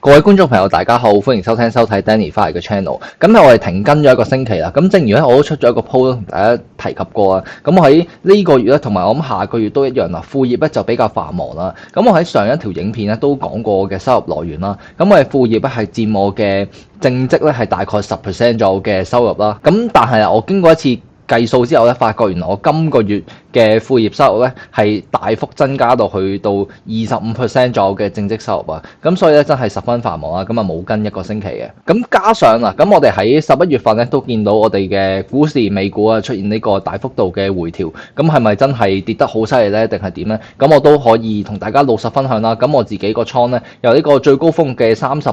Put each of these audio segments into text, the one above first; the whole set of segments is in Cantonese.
各位觀眾朋友，大家好，歡迎收聽收睇 Danny 翻嚟嘅 channel。咁我哋停更咗一個星期啦。咁正如咧，我都出咗一個 post 同大家提及過啊。咁我喺呢個月咧，同埋我諗下個月都一樣啦。副業咧就比較繁忙啦。咁我喺上一條影片咧都講過我嘅收入來源啦。咁我嘅副業咧係佔我嘅正職咧係大概10% 左右嘅收入啦。咁但係我經過一次計數之後咧，發覺原來我今個月嘅副業收入咧係大幅增加到去到25% 左右嘅正職收入啊！咁所以咧真係十分繁忙啊！咁啊冇跟一個星期嘅，咁加上啊，咁我哋喺11月份咧都見到我哋嘅股市美股啊出現呢個大幅度嘅回調，咁係咪真係跌得好犀利咧？定係點咧？咁我都可以同大家老實分享啦。咁我自己個倉咧由呢個最高峰嘅38%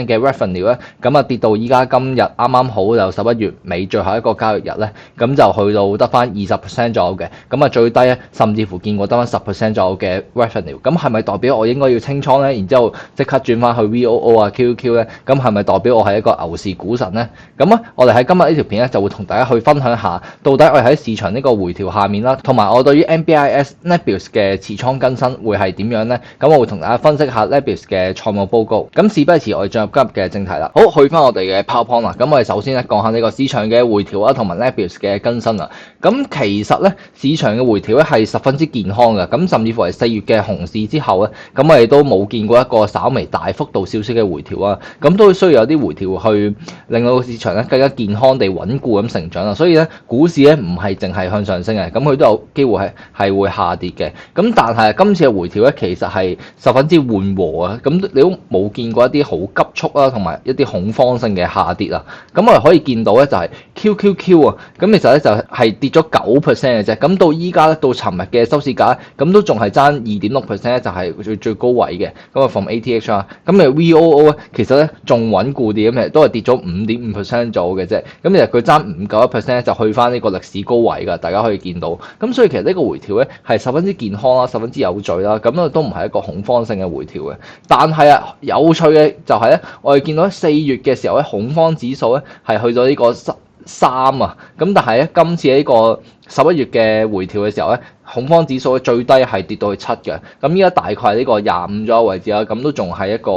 嘅 revenue 咧，咁啊跌到依家今日啱啱好就11月尾最後一個交易日咧，咁就去到得翻20% 左右嘅。咁啊最低咧，甚至乎見過得翻10% 左右嘅 revenue，咁係咪代表我應該要清倉咧？然之後即刻轉翻去 VOO 啊、QQQ 咧？咁係咪代表我係一個牛市股神咧？咁啊，我哋喺今日呢條片咧就會同大家去分享下，到底我哋喺市場呢個回調下面啦，同埋我對於 NBIS Nebius 嘅持倉更新會係點樣咧？咁我會同大家分析下 Nebius 嘅財務報告。咁事不宜遲，我哋進入今日嘅正題啦。好，去翻我哋嘅 PowerPoint 啦。咁我哋首先咧講下呢個市場嘅回調啊，同埋 Nebius 嘅更新啊。咁其實咧市場嘅回調咧係十分之健康嘅，咁甚至乎係4月嘅熊市之後咧，咁我哋都冇見過一個稍微大幅度少少嘅回調啊，咁都需要有啲回調去令到個市場咧更加健康地穩固咁成長啊，所以咧股市咧唔係淨係向上升嘅，咁佢都有機會係會下跌嘅，咁但係今次嘅回調咧其實係十分之緩和啊，咁你都冇見過一啲好急速啊，同埋一啲恐慌性嘅下跌啊，咁我哋可以見到咧就係 QQQ 啊，咁其實咧就係跌咗9%嘅啫，咁到依家咧到尋日嘅收市價，咁都仲係爭2.6%咧，就係最高位嘅。咁啊，from ATH 啊，咁啊 VOO 咧，其實咧仲穩固啲，咁都係跌咗5.5% 左右嘅啫。咁其實佢爭5.91%咧，就去翻呢個歷史高位㗎，大家可以見到。咁所以其實呢個回調咧係十分之健康啦，十分之有序啦。咁啊都唔係一個恐慌性嘅回調嘅。但係啊，有趣嘅就係咧，我哋見到喺4月嘅時候咧，恐慌指數咧係去到呢個3啊，咁但係咧今次呢個11月嘅回調嘅時候咧，恐慌指數最低係跌到去7嘅，咁依家大概係呢個25左右位置啦，咁都仲係一個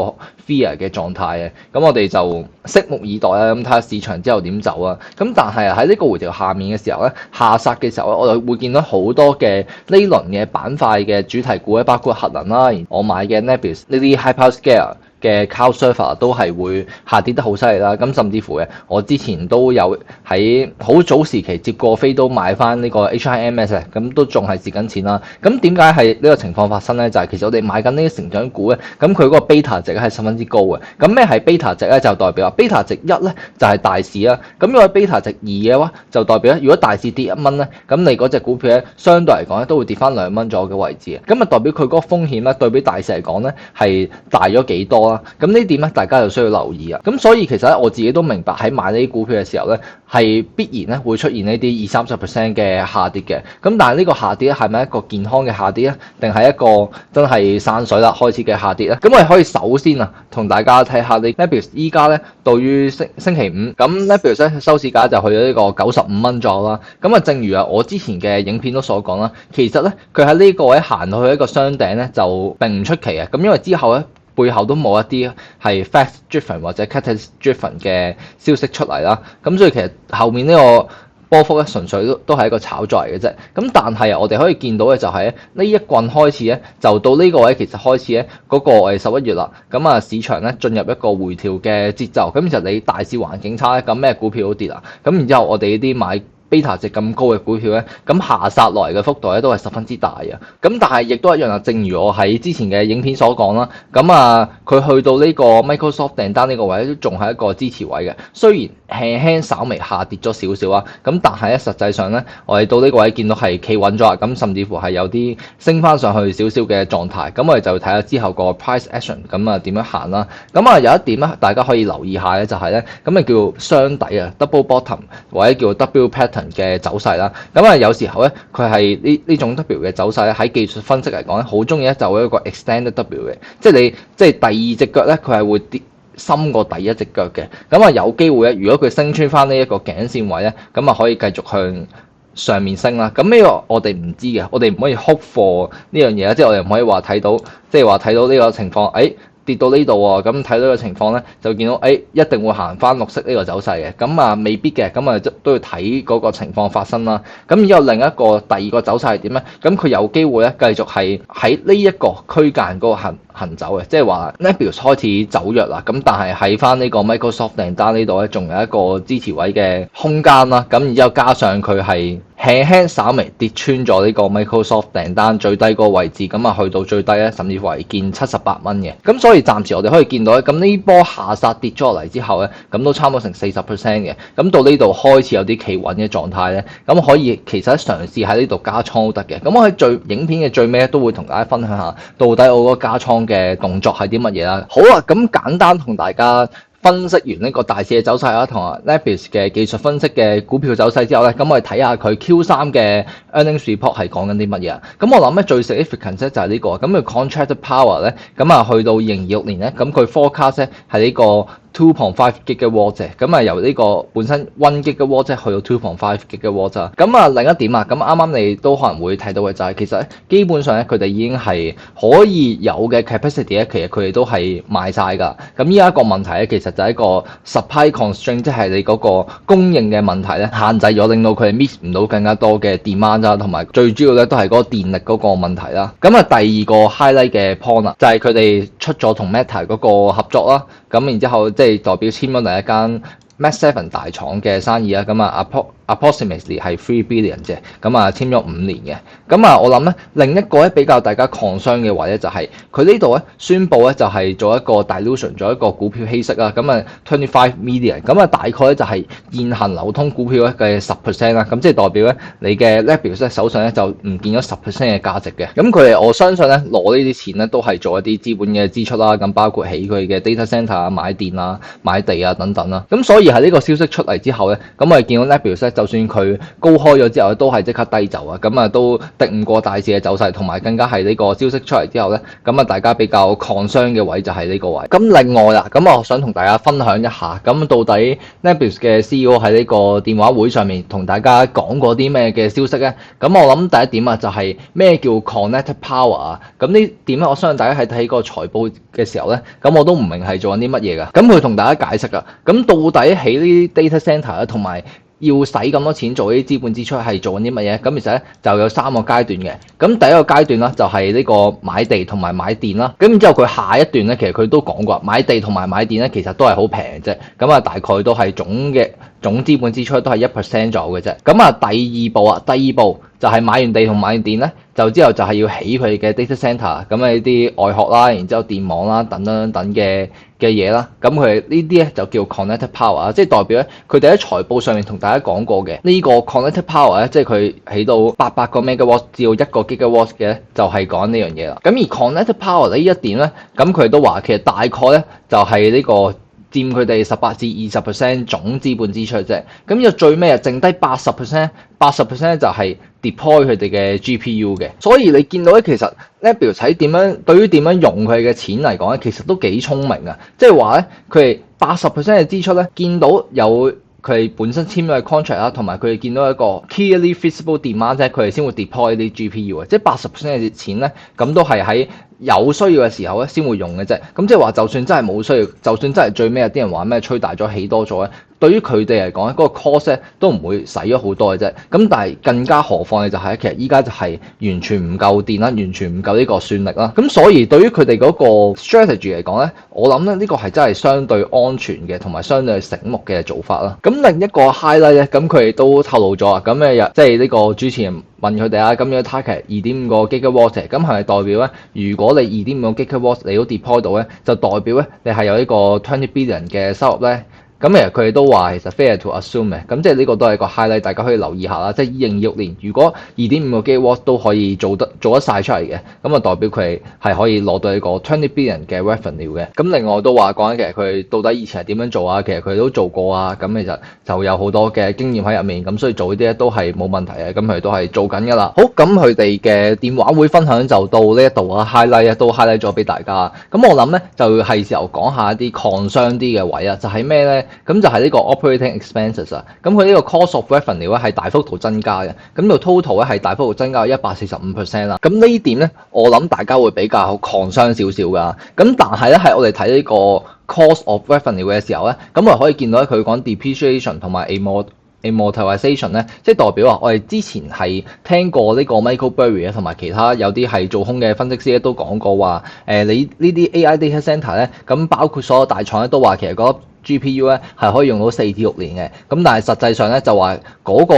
fear 嘅狀態嘅，咁我哋就拭目以待啦，咁睇下市場之後點走啊，咁但係喺呢個回調下面嘅時候咧，下殺嘅時候咧，我哋會見到好多嘅呢輪嘅板塊嘅主題股咧，包括核能啦，我買嘅 Nebius 呢啲 hyperscale嘅 cloud server 都係會下跌得好犀利啦，咁甚至乎嘅我之前都有喺好早時期接過飛都買翻呢個 HIMS 嘅，咁都仲係蝕緊錢啦。咁點解係呢個情況發生咧？就係其實我哋買緊呢啲成長股咧，咁佢嗰個 beta 值係十分之高嘅。咁咩係 beta 值咧？就代表 beta 值1咧就係大市啦。咁如果 beta 值2嘅話，就代表咧如果大市跌1蚊咧，咁你嗰隻股票咧相對嚟講咧都會跌翻2蚊左右嘅位置。咁啊代表佢嗰個風險咧對比大市嚟講咧係大咗幾多？咁呢點咧，大家就需要留意啊。咁所以其實咧，我自己都明白喺買呢啲股票嘅時候咧，係必然咧會出現呢啲20-30% 嘅下跌嘅。咁但係呢個下跌咧係咪一個健康嘅下跌咧，定係一個真係散水啦開始嘅下跌咧？咁我哋可以首先啊，同大家睇下你 Nebius 依家咧對於星期五，咁 Nebius 咧收市價就去咗呢個95蚊左右啦。咁啊，正如啊我之前嘅影片都所講啦，其實咧佢喺呢個位行到去一個雙頂咧就並唔出奇嘅。咁因為之後咧，背後都冇一啲係 fact driven 或者 catalyst driven 嘅消息出嚟啦，咁所以其實後面呢個波幅咧純粹都係一個炒作嚟嘅啫。咁但係我哋可以見到嘅就係呢一棍開始咧，就到呢個位其實開始咧嗰個11月啦。咁啊市場咧進入一個回調嘅節奏。咁其實你大市環境差咧，咁咩股票都跌啦。咁然之後我哋呢啲買beta 值咁高嘅股票咧，咁下殺來嘅幅度咧都係十分之大啊！咁但係亦都一樣啊，正如我喺之前嘅影片所講啦，咁啊佢去到呢個 Microsoft 訂單呢個位都仲係一個支持位嘅，雖然輕輕稍微下跌咗少少啊，咁但係咧實際上咧，我哋到呢個位見到係企穩咗啊，咁甚至乎係有啲升翻上去少少嘅狀態，咁我哋就睇下之後個 price action 咁啊點樣行啦。咁啊有一點咧，大家可以留意下咧，就係咧咁啊叫雙底啊 double bottom 或者叫 W pattern嘅走勢啦，咁啊有時候咧佢係呢種 W 嘅走勢咧喺技術分析嚟講咧，好中意咧就會一個 extended W 嘅，即係你即係第二隻腳咧佢係會跌深過第一隻腳嘅，咁啊有機會咧，如果佢升穿翻呢一個頸線位咧，咁啊可以繼續向上面升啦。咁呢個我哋唔知嘅，我哋唔可以 hope for 呢樣嘢啦，即係我哋唔可以話睇到，即係話睇到呢個情況，跌到呢度喎，咁睇到個情況咧，就見到一定會行翻綠色呢個走勢嘅，咁啊未必嘅，咁啊都要睇嗰個情況發生啦。咁然之後另一個第二個走勢係點咧？咁佢有機會咧繼續係喺呢一個區間嗰個行走嘅，即係話 Nebius 開始走弱啦，咁但係喺翻呢個 Microsoft 訂單呢度咧，仲有一個支持位嘅空間啦。咁然之後加上佢係輕輕稍微跌穿咗呢個 Microsoft 訂單最低個位置，咁啊去到最低咧，甚至乎係見78蚊嘅。咁所以暫時我哋可以見到咧，咁呢波下殺跌咗落嚟之後咧，咁都差唔多成40% 嘅。咁到呢度開始有啲企穩嘅狀態咧，咁可以其實嘗試喺呢度加倉都得嘅。咁我喺影片嘅最尾都會同大家分享下，到底我嗰個加倉嘅動作係啲乜嘢啦。好啦，咁簡單同大家分析完呢個大市嘅走勢啦，同埋 Nebius 嘅技術分析嘅股票走勢之後咧，咁我哋睇下佢 Q3 嘅 earnings report 係講緊啲乜嘢啊？咁我諗咧最 significant 就係呢個，咁佢 contracted power 咧，咁啊去到2026年咧，咁佢 forecast 咧係呢個2.5 gigawatt 啫，咁啊由呢個本身1 gigawatt 去到2.5 gigawatt 啊。咁啊另一點啊，咁啱啱你都可能會睇到嘅就係其實咧基本上咧佢哋已經係可以有嘅 capacity 咧，其實佢哋都係賣晒㗎。咁依家一個問題咧，其實就係一個 supply constraint，即係你嗰個供應嘅問題咧，限制咗，令到佢哋 meet 唔到更加多嘅 demand 啦，同埋最主要咧都係嗰個電力嗰個問題啦。咁啊第二個 highlight 嘅 point 啊，就係佢哋出咗同 Meta 嗰個合作啦。咁然之後即係代表簽咗另一間 Mach7 大廠嘅生意啦。咁啊 approximately 係3 billion 啫，咁啊簽咗5年嘅。咁啊我諗咧另一個咧比較大家 concern 嘅位咧就係佢呢度咧宣布咧就係做一個 dilution， 做一個股票稀釋啦。咁啊25 million， 咁啊大概咧就係現行流通股票咧嘅10% 啦。咁即係代表咧你嘅 Nebius 咧手上咧就唔見咗10% 嘅價值嘅。咁佢哋我相信咧攞呢啲錢咧都係做一啲資本嘅支出啦。咁包括起佢嘅 data center 啊、買電啊、買地啊等等啦。咁所以喺呢個消息出嚟之後咧，咁我哋見到 Nebius 咧就算佢高開咗之後都係即刻低走啊。咁啊都敵唔過大市嘅走勢，同埋更加係呢個消息出嚟之後咧，咁啊大家比較 concern 嘅位就係呢個位。咁另外啦，咁我想同大家分享一下，咁到底 Nebius 嘅 CEO 喺呢個電話會上面同大家講過啲咩嘅消息咧？咁我諗第一點啊，就係咩叫 connected power 啊？咁呢點咧，我相信大家喺睇個財報嘅時候咧，咁我都唔明係做緊啲乜嘢㗎。咁佢同大家解釋啊，咁到底起呢啲 data center 咧，同埋要使咁多錢做呢啲資本支出係做緊啲乜嘢？咁其實咧就有3個階段嘅。咁第一個階段啦，就係呢個買地同埋買電啦。咁然之後佢下一段咧，其實佢都講過，買地同埋買電咧其實都係好平嘅啫。咁啊大概都係總資本支出都係1% 左右嘅啫。咁啊第二步就係買完地同買完電咧，就之後就係要起佢嘅 data center，咁啊呢啲外殼啦，然之後電網啦，等嘅嘢啦。咁佢呢啲咧就叫 connected power， 即係代表咧佢哋喺財報上面同大家講過嘅呢個 connected power 咧，即係佢起到800個 megawatt 至到1個 gigawatt 嘅，就係講呢樣嘢啦。咁而 connected power 呢一點咧，咁佢都話其實大概咧就係呢個佔佢哋18至20% 總資本支出啫。咁又最尾啊，剩低80%就係 deploy 佢哋嘅 GPU 嘅。所以你見到咧，其實 Nebius 喺對於點樣用佢嘅錢嚟講咧，其實都幾聰明啊。即係話咧，佢哋80% 嘅支出咧，見到有佢哋本身簽咗嘅 contract 啦，同埋佢哋見到一個 clearly feasible demand 啫，佢哋先會 deploy 啲 GPU 啊。即係80% 嘅錢咧，咁都係喺有需要嘅時候咧先會用嘅啫。咁即係話，就算真係冇需要，就算真係最尾有啲人話咩吹大咗起多咗咧，對於佢哋嚟講咧，嗰個 cost 咧都唔會使咗好多嘅啫。咁但係更加何況嘅就係，其實依家就係完全唔夠電啦，完全唔夠呢個算力啦。咁所以對於佢哋嗰個 strategy 嚟講咧，我諗咧呢個係真係相對安全嘅，同埋相對醒目嘅做法啦。咁另一個 highlight 咧，咁佢哋都透露咗啊。咁即係呢個主持人問佢哋啊，咁樣 target 2.5個 gigawatt， 咁係咪代表咧，如果你2.5個 gigawatt 你都 deploy 到咧，就代表咧你係有呢個20 billion 嘅收入咧？咁其實佢哋都話其實 fair to assume 嘅，咁即係呢個都係個 highlight，大家可以留意下啦。即係2026年，如果2.5個 gigawatt 都可以做得晒出嚟嘅，咁啊代表佢哋係可以攞到一個20 billion 嘅 revenue 嘅。咁另外都話講緊其實佢哋到底以前係點樣做啊？其實佢哋都做過啊，咁其實就有好多嘅經驗喺入面，咁所以做呢啲咧都係冇問題嘅。咁佢哋都係做緊噶啦。好，咁佢哋嘅電話會分享就到呢一度啊 ，highlight 都 highlight 咗俾大家。咁我諗咧就係時候講下一啲 concern 啲嘅位啊，就係咩咧？咁就係呢個 operating expenses 啊。咁佢呢個 cost of revenue 咧係大幅度增加嘅，咁個 total 咧係大幅度增加145%啦。咁呢點咧，我諗大家會比較 concern 少少噶。咁但係咧，喺我哋睇呢個 cost of revenue 嘅時候咧，咁我哋可以見到咧，佢講 depreciation 同埋 amortization 咧，即係代表話我哋之前係聽過呢個 Michael Burry 同埋其他有啲係做空嘅分析師咧都講過話，你呢啲 AI data centre 咧，咁包括所有大廠咧都話其實嗰 GPU 咧係可以用到4至6年嘅，咁但係實際上咧就話嗰個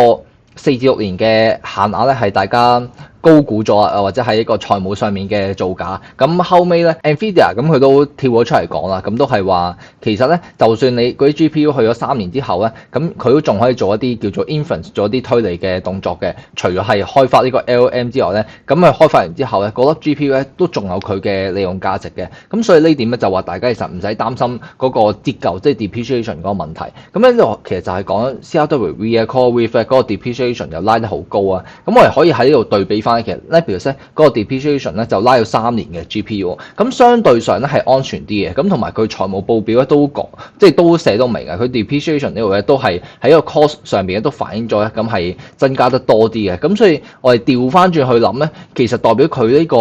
4至6年嘅限額咧係大家高估咗啊，或者係一個財務上面嘅造假。咁後尾咧 Nvidia 咁佢都跳咗出嚟講啦，咁都係話其實咧，就算你嗰啲 GPU 去咗3年之後咧，咁佢都仲可以做一啲叫做 inference 做一啲推理嘅動作嘅。除咗係開發呢個 LLM 之外咧，咁佢開發完之後咧，嗰粒 GPU 咧都仲有佢嘅利用價值嘅。咁所以呢點咧就話大家其實唔使擔心嗰個折舊，即係 depreciation 嗰個問題。咁咧呢個其實就係講 CRW CoreWeave 嗰個 depreciation 又拉得好高啊。咁我哋可以喺呢度對比翻。其實 Nebius 咧嗰個 depreciation 咧就拉到3年嘅 GPU，咁相對上咧係安全啲嘅，咁同埋佢財務報表咧都講，即係都寫到明嘅，佢 depreciation 呢度咧都係喺個 cost 上邊咧都反映咗咧，咁係增加得多啲嘅，咁所以我哋調翻轉去諗咧，其實代表佢呢個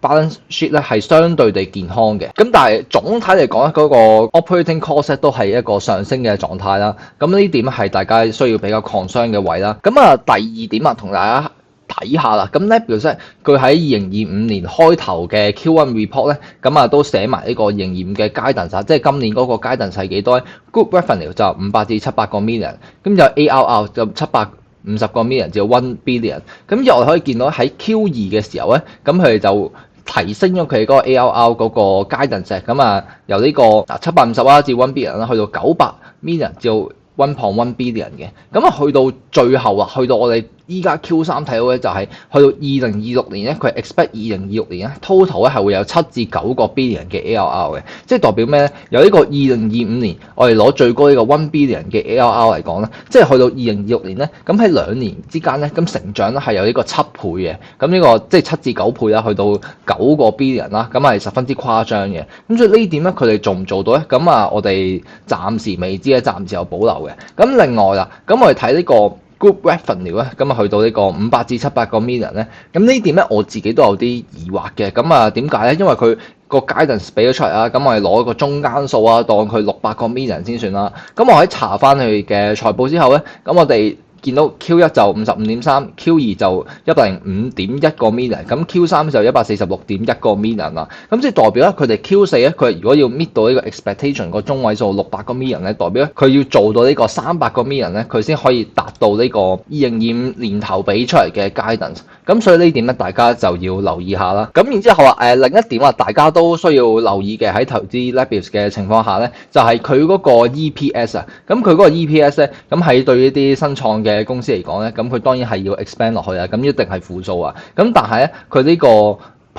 balance sheet 咧係相對地健康嘅，咁但係總體嚟講咧，嗰個 operating cost 都係一個上升嘅狀態啦，咁呢點係大家需要比較 concern 嘅位啦，咁啊第二點啊同大家睇下啦，咁 Nebius 佢喺2025年開頭嘅 Q1 report 咧，咁啊都寫埋呢個2025嘅 guidance，即係今年嗰個 guidance 係幾多咧 ？Group revenue 就500至700個 million， 咁就 ARR 就750個 million 至1 billion， 咁而我哋可以見到喺 Q2 嘅時候咧，咁佢哋就提升咗佢嗰個 ARR 嗰個 guidance， 咁啊由呢個750啦至1 billion 啦，去到900 million 至1.1 billion 嘅，咁啊去到最後啊，去到我哋依家 Q3 睇到咧就係去到2026年咧，佢 expect 2026年咧 total 咧係會有7至9個 billion 嘅 ARR 嘅，即係代表咩咧？由呢個2025年我哋攞最高呢個1 billion 嘅 ARR 嚟講咧，即係去到2026年咧，咁喺2年之間咧，咁成長咧係有呢個7倍嘅，咁呢個即係7至9倍啦，去到9個 billion 啦，咁係十分之誇張嘅。咁所以呢點咧，佢哋做唔做到咧？咁啊，我哋暫時未知咧，暫時有保留嘅。咁另外啦，咁我哋睇呢個 group revenue 咧，咁啊去到呢個500至700個 million 咧，咁呢點咧我自己都有啲疑惑嘅。咁啊點解咧？因為佢個 guidance 俾咗出嚟啊，咁我哋攞個中間數啊，當佢600個 million 先算啦。咁我喺查翻佢嘅財報之後咧，咁我哋見到 Q1 就 55.3，Q2 就 105.1 個 million， 咁 Q3 就 146.1 個 million 啦。咁即係代表咧，佢哋 Q4 咧，佢如果要 meet 到呢個 expectation 個中位數600個 million 咧，代表咧佢要做到呢個300個 million 咧，佢先可以達到呢個2025年頭俾出嚟嘅 guidance。咁所以呢點咧，大家就要留意下啦。咁然之後啊，另一點啊，大家都需要留意嘅喺投資 Nebius 嘅情況下咧，就係佢嗰個 EPS 啊。咁佢嗰個 EPS 咧，咁喺對呢啲新創嘅公司嚟講咧，咁佢當然係要 expand 落去啊，咁一定係負數啊。咁但係咧，佢呢個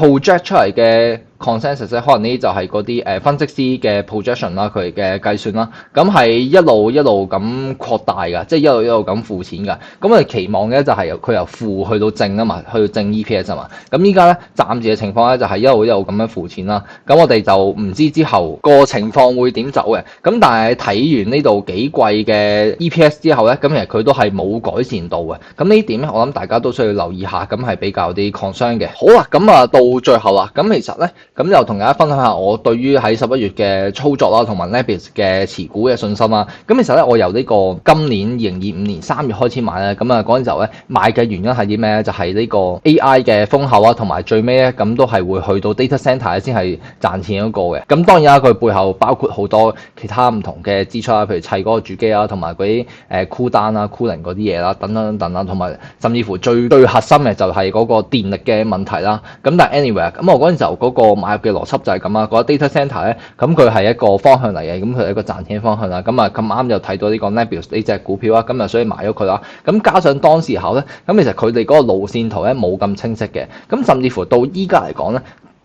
project 出嚟嘅consensus 咧，可能呢啲就係嗰啲分析師嘅 projection 啦，佢嘅計算啦，咁係一路咁擴大㗎，即係一路咁付錢㗎。咁我哋期望嘅就係佢由負去到正啊嘛，去到正 EPS 啊嘛。咁依家咧暫時嘅情況咧就係一路咁樣付錢啦。咁我哋就唔知之後個情況會點走嘅。咁但係睇完呢度幾貴嘅 EPS 之後咧，咁其實佢都係冇改善到嘅。咁呢點咧，我諗大家都需要留意下，咁係比較啲 concern 嘅。好啦，咁啊到最後啦，咁其實咧。咁就同大家分享下我對於喺11月嘅操作啦，同埋 Nebius 嘅持股嘅信心啦。咁其實咧，我由呢個今年2025年3月開始買咧，咁啊嗰陣時候咧買嘅原因係啲咩咧？就係呢個 AI 嘅風口啊，同埋最尾咧咁都係會去到 data center 先係賺錢嗰個嘅。咁當然啦，佢背後包括好多其他唔同嘅支出啊，譬如砌嗰個主機啊，同埋嗰啲cool down啊、cooling 嗰啲嘢啦，等等啦，同埋甚至乎最核心嘅就係嗰個電力嘅問題啦。咁但係 anyway， 咁我嗰陣時候嗰個買入嘅邏輯就係咁啊，覺得 data center 咧，咁佢係一個方向嚟嘅，咁佢係一個賺錢方向啦。咁啊咁啱就睇到呢個 Nebius 呢隻股票啦，咁啊所以買咗佢啦。咁加上當時候咧，咁其實佢哋嗰個路線圖咧冇咁清晰嘅，咁甚至乎到依家嚟講咧，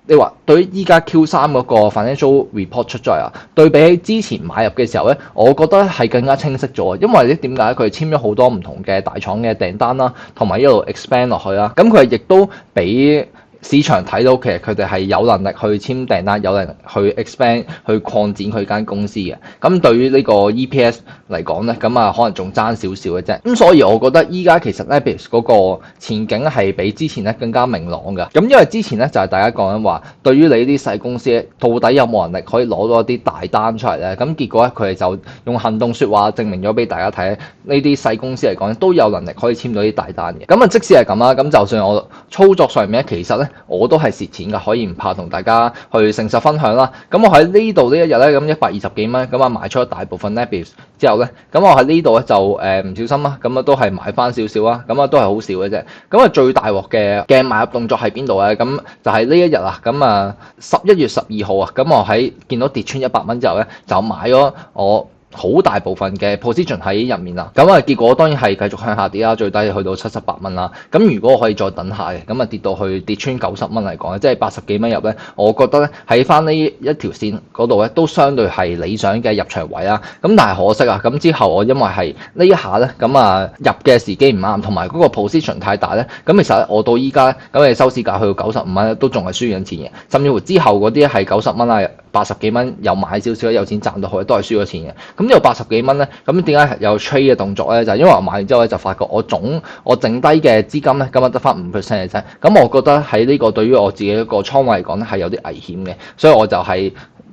你話對於依家 Q3 嗰個 financial report 出咗嚟啊，對比起之前買入嘅時候咧，我覺得係更加清晰咗，因為咧點解佢簽咗好多唔同嘅大廠嘅訂單啦，同埋一路 expand 落去啦，咁佢亦都比市場睇到其實佢哋係有能力去簽訂單，有能力去 expand 去擴展佢間公司嘅。咁對於呢個 EPS 嚟講咧，咁可能仲爭少少嘅啫。咁所以我覺得依家其實 Nebius 嗰個前景係比之前咧更加明朗嘅。咁因為之前咧就係大家講緊話，對於你呢啲細公司到底有冇能力可以攞到一啲大單出嚟咧？咁結果咧佢哋就用行動說話證明咗俾大家睇，呢啲細公司嚟講都有能力可以簽到啲大單嘅。咁即使係咁啦，咁就算我操作上面咧，其實咧我都係蝕錢㗎，可以唔怕同大家去誠實分享啦。咁我喺呢度呢一日咧，咁120幾蚊，咁賣出咗大部分 Nebius 之後咧，咁我喺呢度咧就唔小心啦，咁都係買翻少少啦，咁都係好少嘅啫。咁最大鑊嘅買入動作喺邊度咧？咁就係呢一日啊，咁11月12號啊，咁我喺見到跌穿100蚊之後咧，就買咗我好大部分嘅 position 喺入面啦，咁結果當然係繼續向下跌啦，最低去到78蚊啦。咁如果我可以再等下嘅，咁跌到去跌穿90蚊嚟講，即係80幾蚊入咧，我覺得咧喺翻呢一條線嗰度咧都相對係理想嘅入場位啦。咁但係可惜啊，咁之後我因為係呢一下咧，咁入嘅時機唔啱，同埋嗰個 position 太大咧，咁其實我到依家咁收市價去到95蚊咧，都仲係輸緊錢嘅，甚至乎之後嗰啲係90蚊啊、80幾蚊又買少少有錢賺到去，都係輸咗錢嘅。咁呢個80幾蚊咧，咁點解有 trade 嘅動作咧？就係因為我買完之後咧，就發覺我剩低嘅資金咧，今日得翻5% 嘅啫。咁我覺得喺呢個對於我自己一個倉位嚟講咧，係有啲危險嘅，所以我就係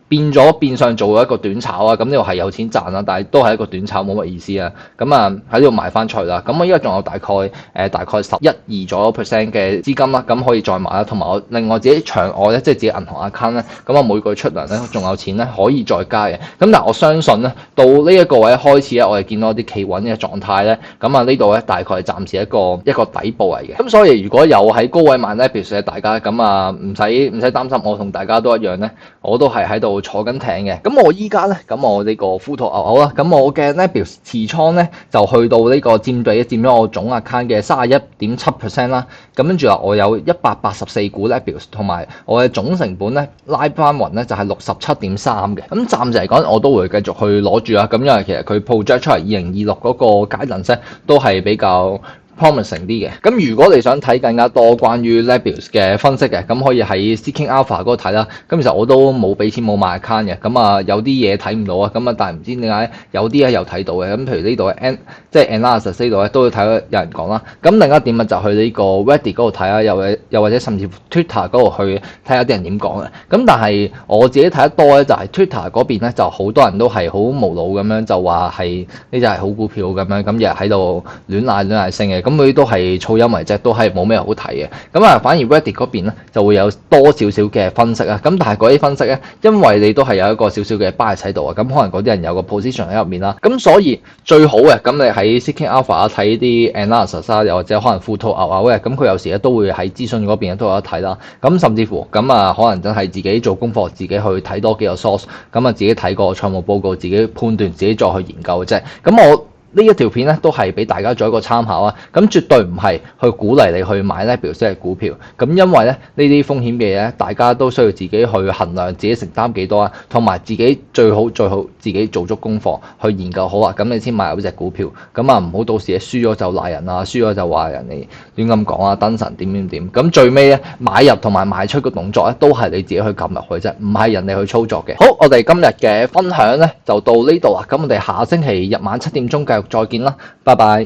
變相做咗一個短炒啊，咁呢個係有錢賺啦，但係都係一個短炒，冇乜意思啊。咁喺呢度賣翻出去啦。咁我依家仲有大概11-12%左右嘅資金啦，咁可以再買啦。同埋我另外自己場外咧，即係自己銀行 account 咧，咁我每個月出糧咧，仲有錢咧可以再加嘅。咁但係我相信咧，到呢一個位開始咧，我哋見到一啲企穩嘅狀態咧，咁呢度咧大概係暫時一個底部嚟嘅。咁所以如果有喺高位買咧，譬如大家咁唔使擔心，我同大家都一樣咧，我都係喺度坐緊艇嘅。咁我依家咧，咁我呢個呼圖牛牛啦，咁我嘅 Nebius 持倉咧就去到呢個佔咗我總 account 嘅31.7% 啦。咁跟住我有184股 Nebius， 同埋我嘅總成本咧拉翻勻咧就係67.3嘅。咁暫時嚟講，我都會繼續去攞住啦。咁因為其實佢 project 出嚟2026嗰個解能咧都係比較promising 啲嘅。咁如果你想睇更加多關於 Nebius 嘅分析嘅，咁可以喺 Seeking Alpha 嗰度睇啦。咁其實我都冇俾錢冇買 account 嘅，咁有啲嘢睇唔到啊，咁但係唔知點解有啲咧又睇到嘅。咁譬如呢度即係 Analysis 呢度咧都會睇到有人講啦。咁另一點就去呢個 Reddit 嗰度睇啦，又或者甚至乎 Twitter 嗰度去睇下啲人點講嘅。咁但係我自己睇得多咧，就係 Twitter 嗰邊咧就好多人都係好無腦咁樣就話係呢隻係好股票咁樣，咁日日喺度亂嗌升嘅。咁佢都係噪音嚟啫，都係冇咩好睇嘅。咁反而 Reddit 嗰邊咧就會有多少少嘅分析啊。咁但係嗰啲分析咧，因為你都係有一個少少嘅 bias 喺度啊，咁可能嗰啲人有個 position 喺入面啦。咁所以最好嘅，咁你喺 Seeking Alpha 睇啲 analysis 啊，又或者可能富途牛牛嘅，咁佢有時咧都會喺資訊嗰邊都有得睇啦。咁甚至乎咁可能真係自己做功課，自己去睇多幾個 source， 咁自己睇個財務報告，自己判斷，自己再去研究嘅啫。咁我呢一條片咧都係俾大家做一個參考啊，咁絕對唔係去鼓勵你去買 Nebius 嘅股票，咁因為咧呢啲風險嘅嘢，大家都需要自己去衡量自己承擔幾多啊，同埋自己最好自己做足功課去研究好啊，咁你先買入隻股票，咁唔好到時輸咗就賴人啊，輸咗就話人哋亂咁講啊，燈神點，咁最尾咧買入同埋賣出嘅動作咧都係你自己去撳入去啫，唔係人哋去操作嘅。好，我哋今日嘅分享咧就到呢度啦，咁我哋下星期日晚7點鐘繼續再見啦，拜拜。